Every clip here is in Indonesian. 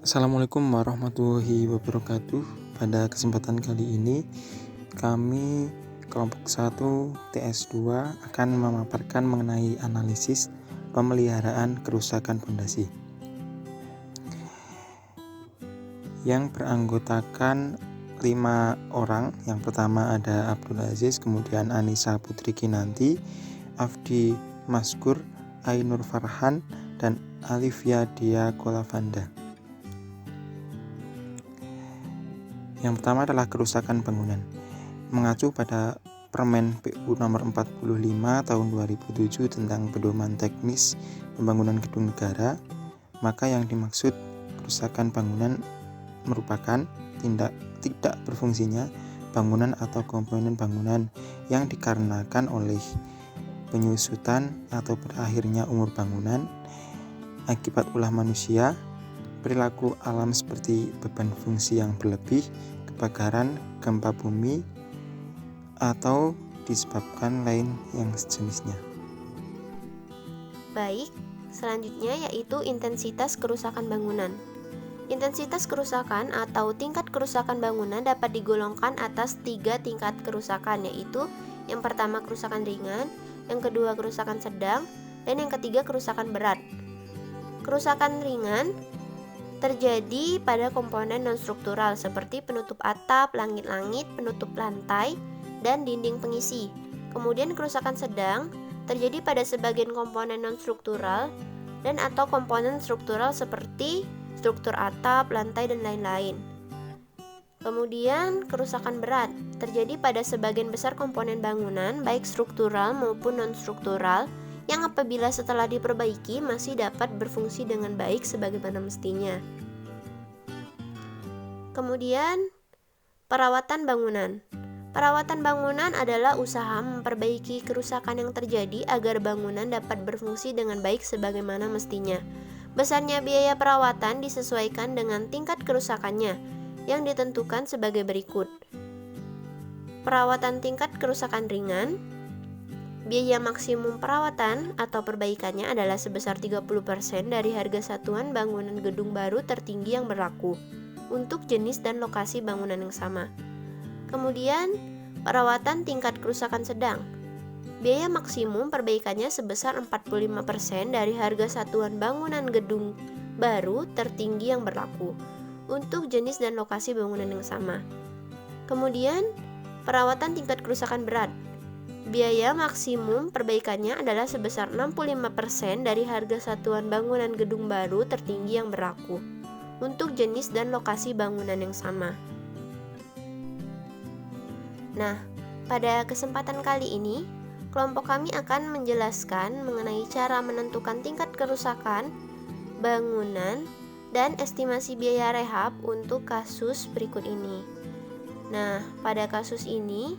Assalamualaikum warahmatullahi wabarakatuh. Pada kesempatan kali ini, kami kelompok 1 TS2 akan memaparkan mengenai analisis pemeliharaan kerusakan fondasi yang beranggotakan 5 orang. Yang pertama ada Abdul Aziz, kemudian Anissa Putri Kinanti, Afdi Maskur, Ainur Farhan, dan Alivia Dia Kolavanda. Yang pertama adalah kerusakan bangunan. Mengacu pada Permen PU nomor 45 tahun 2007 tentang pedoman teknis pembangunan gedung negara, maka yang dimaksud kerusakan bangunan merupakan tidak berfungsinya bangunan atau komponen bangunan yang dikarenakan oleh penyusutan atau berakhirnya umur bangunan akibat ulah manusia, perilaku alam seperti beban fungsi yang berlebih, kebakaran, gempa bumi, atau disebabkan lain yang sejenisnya. Baik, selanjutnya yaitu intensitas kerusakan bangunan. Intensitas kerusakan atau tingkat kerusakan bangunan dapat digolongkan atas 3 tingkat kerusakan, yaitu yang pertama kerusakan ringan, yang kedua kerusakan sedang, dan yang ketiga kerusakan berat. Kerusakan ringan terjadi pada komponen non-struktural seperti penutup atap, langit-langit, penutup lantai, dan dinding pengisi. Kemudian kerusakan sedang terjadi pada sebagian komponen non-struktural dan atau komponen struktural seperti struktur atap, lantai, dan lain-lain. Kemudian kerusakan berat terjadi pada sebagian besar komponen bangunan baik struktural maupun non-struktural yang apabila setelah diperbaiki masih dapat berfungsi dengan baik sebagaimana mestinya. Kemudian perawatan bangunan. Perawatan bangunan adalah usaha memperbaiki kerusakan yang terjadi agar bangunan dapat berfungsi dengan baik sebagaimana mestinya. Besarnya biaya perawatan disesuaikan dengan tingkat kerusakannya yang ditentukan sebagai berikut. Perawatan tingkat kerusakan ringan, biaya maksimum perawatan atau perbaikannya adalah sebesar 30% dari harga satuan bangunan gedung baru tertinggi yang berlaku untuk jenis dan lokasi bangunan yang sama. Kemudian, perawatan tingkat kerusakan sedang. Biaya maksimum perbaikannya sebesar 45% dari harga satuan bangunan gedung baru tertinggi yang berlaku untuk jenis dan lokasi bangunan yang sama. Kemudian, perawatan tingkat kerusakan berat. Biaya maksimum perbaikannya adalah sebesar 65% dari harga satuan bangunan gedung baru tertinggi yang berlaku untuk jenis dan lokasi bangunan yang sama. Nah, pada kesempatan kali ini, kelompok kami akan menjelaskan mengenai cara menentukan tingkat kerusakan bangunan dan estimasi biaya rehab untuk kasus berikut ini. Nah, pada kasus ini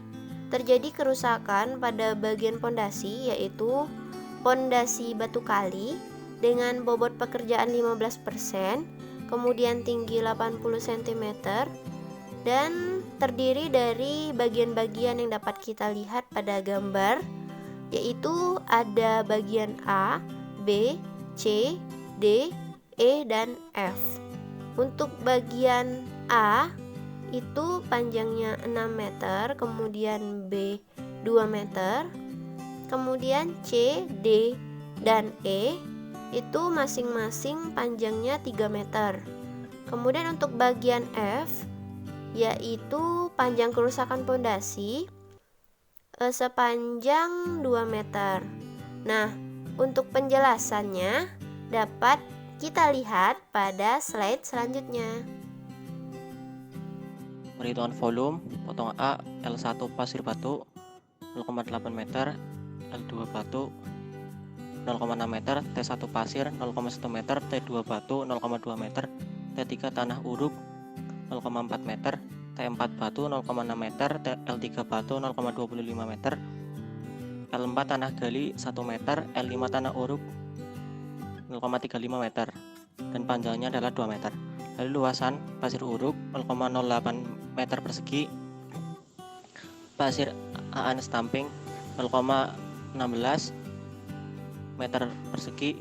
terjadi kerusakan pada bagian pondasi, yaitu pondasi batu kali dengan bobot pekerjaan 15%, kemudian tinggi 80 cm, dan terdiri dari bagian-bagian yang dapat kita lihat pada gambar, yaitu ada bagian A, B, C, D, E, dan F. Untuk bagian A itu panjangnya 6 meter, kemudian B 2 meter, kemudian C, D, dan E itu masing-masing panjangnya 3 meter. Kemudian untuk bagian F yaitu panjang kerusakan pondasi sepanjang 2 meter. Nah, untuk penjelasannya dapat kita lihat pada slide selanjutnya. Perhitungan volume, potong A, L1 pasir batu 0,8 meter, L2 batu 0,6 meter, T1 pasir 0,1 meter, T2 batu 0,2 meter, T3 tanah uruk 0,4 meter, T4 batu 0,6 meter, L3 batu 0,25 meter, L4 tanah gali 1 meter, L5 tanah uruk 0,35 meter, dan panjangnya adalah 2 meter. Lalu luasan pasir uruk 0,08 meter persegi, pasir aan stamping 0,16 meter persegi,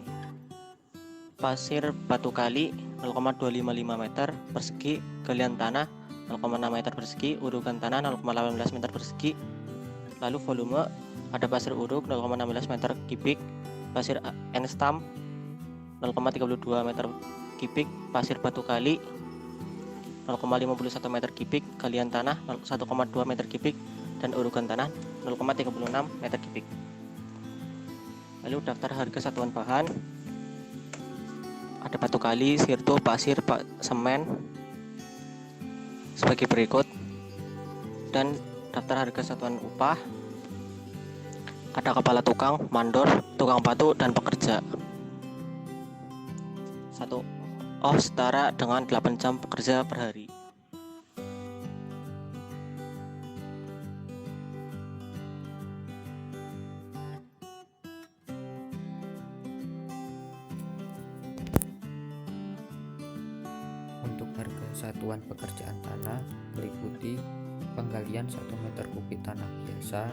pasir batu kali 0,255 meter persegi, galian tanah 0,6 meter persegi, urukan tanah 0,18 meter persegi. Lalu volume ada pasir uruk 0,16 meter kubik, pasir Enstam 0,32 meter kubik, pasir batu kali 0,51 meter kubik, galian tanah 1,2 meter kubik, dan urukan tanah 0,36 meter kubik. Lalu daftar harga satuan bahan ada batu kali, sirto, pasir, semen sebagai berikut, dan daftar harga satuan upah ada kepala tukang, mandor, tukang batu, dan pekerja. Setara dengan 8 jam bekerja per hari. Untuk harga satuan pekerjaan tanah meliputi penggalian 1 meter kubik tanah biasa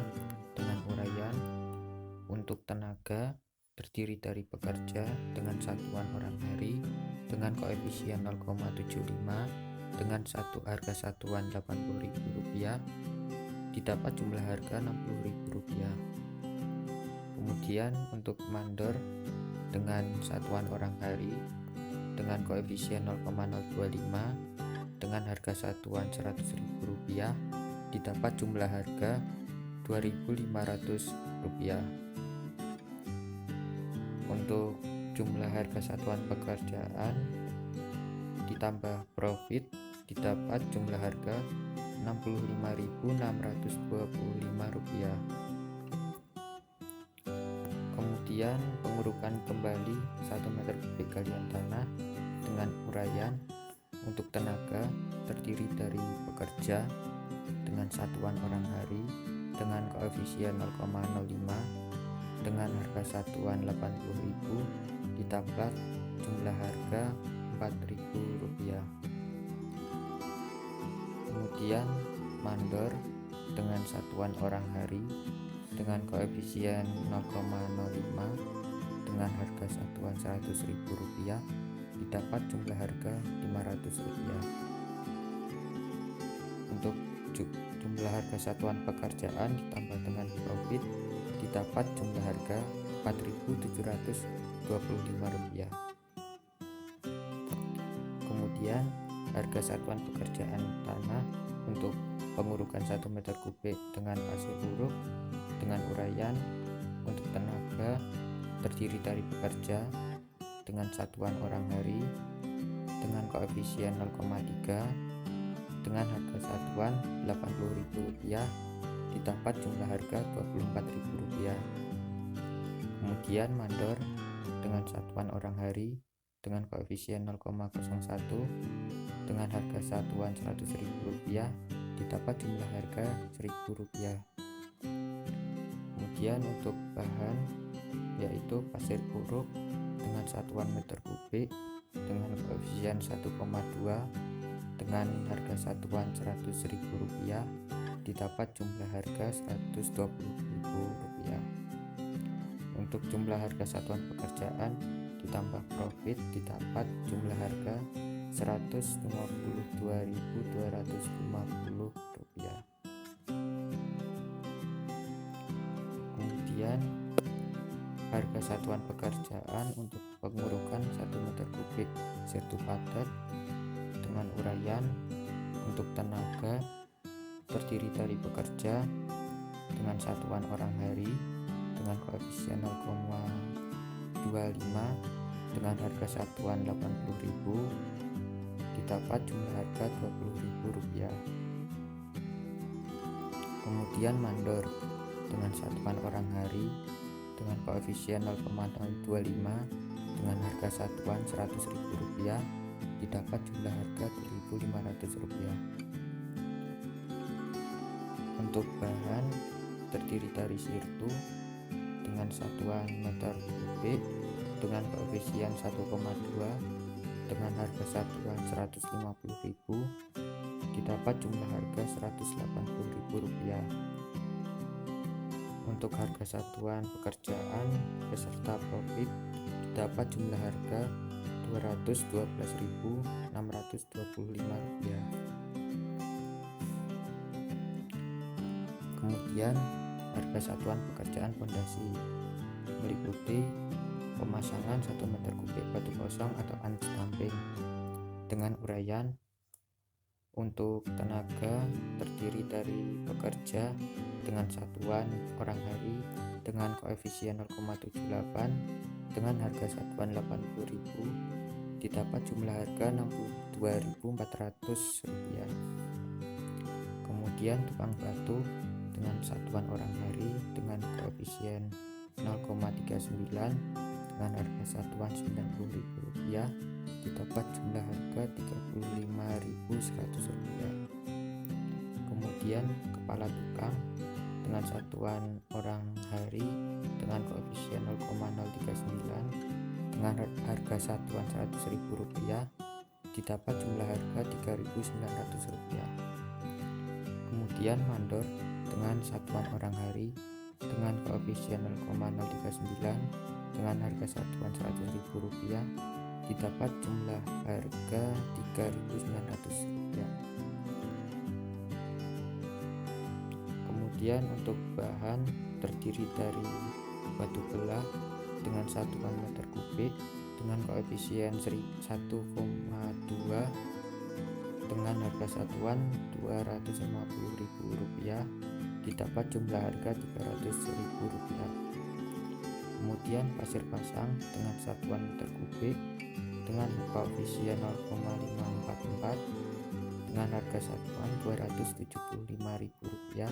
dengan uraian. Untuk tenaga terdiri dari pekerja dengan satuan orang hari dengan koefisien 0,75 dengan harga satuan Rp80.000, didapat jumlah harga Rp60.000. Kemudian untuk mandor dengan satuan orang hari dengan koefisien 0,025 dengan harga satuan Rp100.000, didapat jumlah harga Rp2.500. Untuk jumlah harga satuan pekerjaan ditambah profit, didapat jumlah harga Rp65.625. Kemudian pengurukan kembali 1 meter kubik galian tanah dengan uraian. Untuk tenaga terdiri dari pekerja dengan satuan orang hari dengan koefisien 0,05 dengan harga satuan Rp80.000, ditambah jumlah harga Rp4.000. Kemudian mandor dengan satuan orang hari dengan koefisien 0,05 dengan harga satuan Rp100.000, didapat jumlah harga Rp500. Untuk jumlah harga satuan pekerjaan ditambah dengan profit, didapat jumlah harga Rp4.725. Kemudian harga satuan pekerjaan tanah untuk pengurukan 1 meter kubik dengan pasir uruk dengan uraian. Untuk tenaga terdiri dari pekerja dengan satuan orang hari dengan koefisien 0,3 dengan harga satuan Rp80.000, didapat jumlah harga Rp24.000. Kemudian mandor dengan satuan orang hari dengan koefisien 0,01 dengan harga satuan Rp100.000, didapat jumlah harga Rp1.000. Kemudian untuk bahan yaitu pasir uruk dengan satuan meter kubik dengan koefisien 1,2 dengan harga satuan Rp100.000, didapat jumlah harga Rp120.000. Untuk jumlah harga satuan pekerjaan ditambah profit, didapat jumlah harga Rp152.250. Kemudian harga satuan pekerjaan untuk pengurukan 1 meter kubik sirtu padat dengan uraian. Untuk tenaga terdiri dari pekerja dengan satuan orang hari dengan koefisien 0,25 dengan harga satuan Rp80.000, didapat jumlah harga Rp20.000. Kemudian mandor dengan satuan orang hari dengan koefisien 0,025 dengan harga satuan Rp100.000, didapat jumlah harga Rp2.500. Untuk bahan terdiri dari sirtu dengan satuan meter kubik dengan koefisien 1,2 dengan harga satuan Rp150.000, didapat jumlah harga Rp180.000. Untuk harga satuan pekerjaan beserta profit, didapat jumlah harga Rp212.625. Kemudian harga satuan pekerjaan pondasi meliputi pemasangan 1 meter kubik batu kosong atau unstamping dengan uraian untuk tenaga terdiri dari pekerja dengan satuan orang hari dengan koefisien 0,78 dengan harga satuan Rp80.000 didapat jumlah harga Rp62.400. Kemudian tukang batu dengan satuan orang hari dengan koefisien 0,39 dengan harga satuan Rp90.000 didapat jumlah harga Rp35.100. Kemudian kepala tukang dengan satuan orang hari dengan koefisien 0,039 dengan harga satuan Rp100.000 didapat jumlah harga Rp3.900. Kemudian mandor dengan satuan orang hari dengan koefisien 0,039 dengan harga satuan Rp100.000 didapat jumlah harga Rp3.900. Kemudian untuk bahan terdiri dari batu belah dengan satuan meter kubik dengan koefisien 1,2 dengan harga satuan Rp250.000 didapat jumlah harga Rp300.000. Kemudian pasir pasang dengan satuan meter kubik dengan koefisien 0,544 dengan harga satuan Rp275.000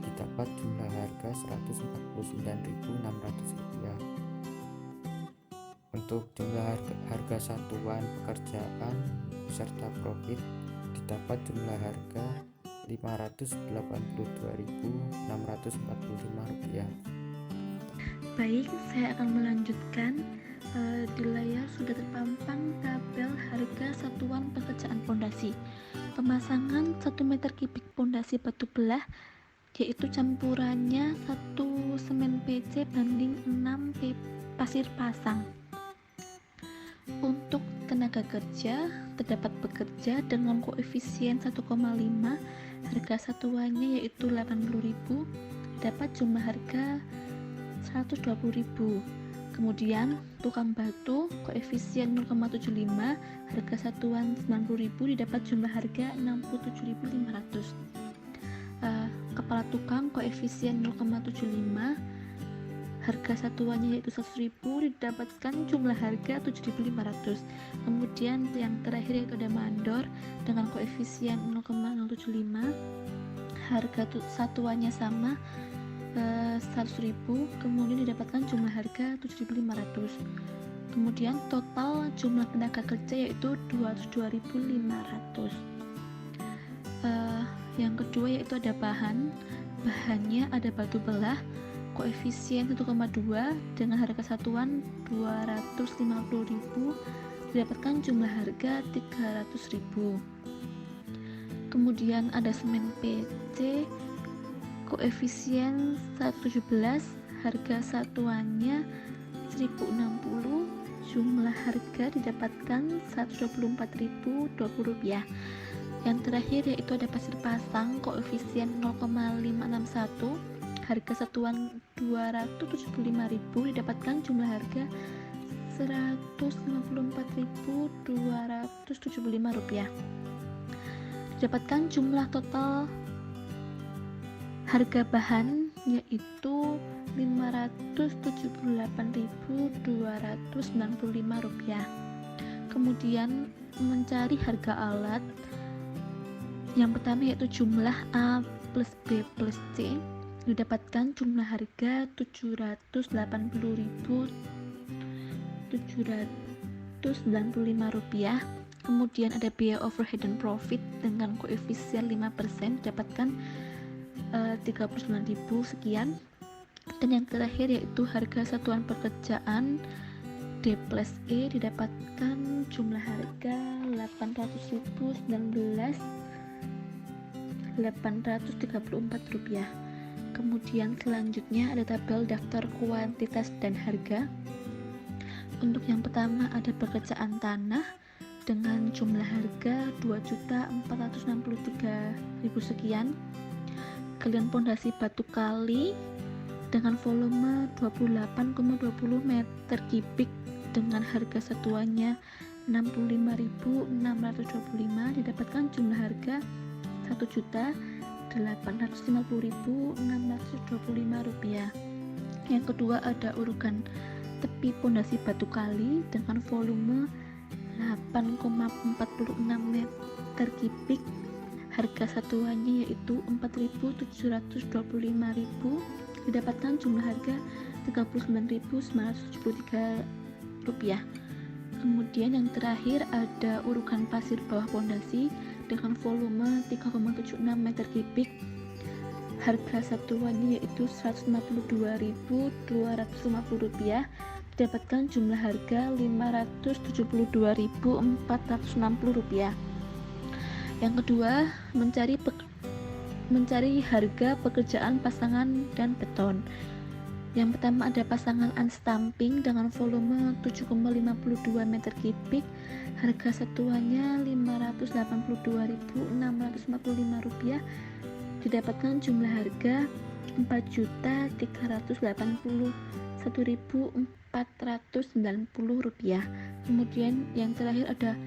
didapat jumlah harga Rp149.600. Untuk jumlah harga satuan pekerjaan serta profit didapat jumlah harga Rp582.645. Baik, saya akan melanjutkan. Di layar sudah terpampang tabel harga satuan pekerjaan pondasi. Pemasangan 1 meter kubik pondasi batu belah yaitu campurannya 1 semen PC banding 6 pasir pasang. Untuk tenaga kerja terdapat bekerja dengan koefisien 1,5, harga satuannya yaitu Rp80.000, dapat jumlah harga Rp120.000. Kemudian tukang batu koefisien 0,75, harga satuan Rp90.000, didapat jumlah harga Rp67.500. Kepala tukang koefisien 0,75, harga satuannya yaitu Rp100.000, didapatkan jumlah harga Rp7.500. Kemudian yang terakhir yaitu ada mandor dengan koefisien 0,075, harga satuannya sama Rp100.000, kemudian didapatkan jumlah harga Rp7.500. Kemudian total jumlah tenaga kerja yaitu 202.500. Yang kedua yaitu ada bahannya ada batu belah koefisien 1,2 dengan harga satuan Rp250.000, didapatkan jumlah harga Rp300.000. Kemudian ada semen PC koefisien 117, harga satuannya Rp1.060, jumlah harga didapatkan Rp124.020. Yang terakhir yaitu ada pasir pasang koefisien 0,561, harga satuan Rp275.000, didapatkan jumlah harga Rp154.275. Didapatkan jumlah total harga bahan yaitu Rp578.295. Kemudian mencari harga alat, yang pertama yaitu jumlah A plus B plus C, didapatkan jumlah harga Rp780.795. Kemudian ada biaya overhead dan profit dengan koefisien 5%, didapatkan 39.000 sekian. Dan yang terakhir yaitu harga satuan pekerjaan D plus E, didapatkan jumlah harga Rp834.834. Kemudian selanjutnya ada tabel daftar kuantitas dan harga. Untuk yang pertama ada pekerjaan tanah dengan jumlah harga 2.463.000 sekian. Galian pondasi batu kali dengan volume 28,20 meter kubik dengan harga satuannya 65.625, didapatkan jumlah harga 1.850.625 rupiah. Yang kedua ada urukan tepi pondasi batu kali dengan volume 8,46 meter kubik, harga satuannya yaitu 4.725.000, didapatkan jumlah harga 39.973 rupiah. Kemudian yang terakhir ada urukan pasir bawah pondasi dengan volume 3,76 meter kubik, harga satuannya yaitu 152.250 rupiah, didapatkan jumlah harga 572.460 rupiah. Yang kedua, mencari harga pekerjaan pasangan dan beton. Yang pertama ada pasangan unstamping dengan volume 7,52 meter kubik, harga satuannya 582.655 rupiah, didapatkan jumlah harga 4.381.490 rupiah. Kemudian yang terakhir ada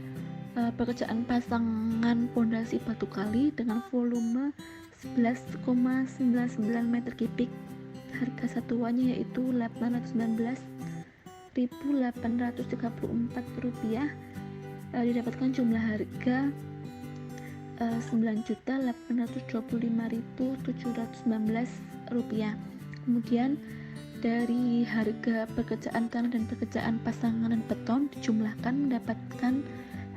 pekerjaan pasangan pondasi batu kali dengan volume 11,99 meter kubik, harga satuannya yaitu 819.834 rupiah, didapatkan jumlah harga 9.825.719 rupiah. Kemudian dari harga pekerjaan tanah dan pekerjaan pasangan dan beton dijumlahkan mendapatkan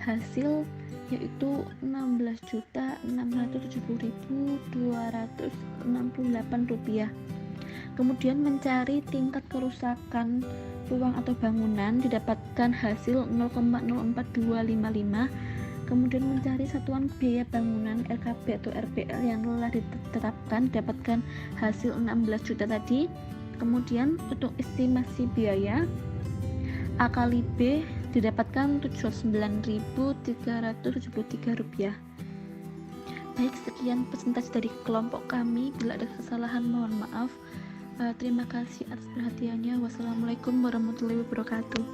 hasil yaitu 16.670.268 rupiah. Kemudian mencari tingkat kerusakan ruang atau bangunan didapatkan hasil 0,04255. Kemudian mencari satuan biaya bangunan RKB atau RBL yang telah ditetapkan didapatkan hasil 16 juta tadi. Kemudian untuk estimasi biaya A kali B didapatkan 79.373 rupiah. Baik, sekian presentasi dari kelompok kami. Bila ada kesalahan mohon maaf. Terima kasih atas perhatiannya. Wassalamualaikum warahmatullahi wabarakatuh.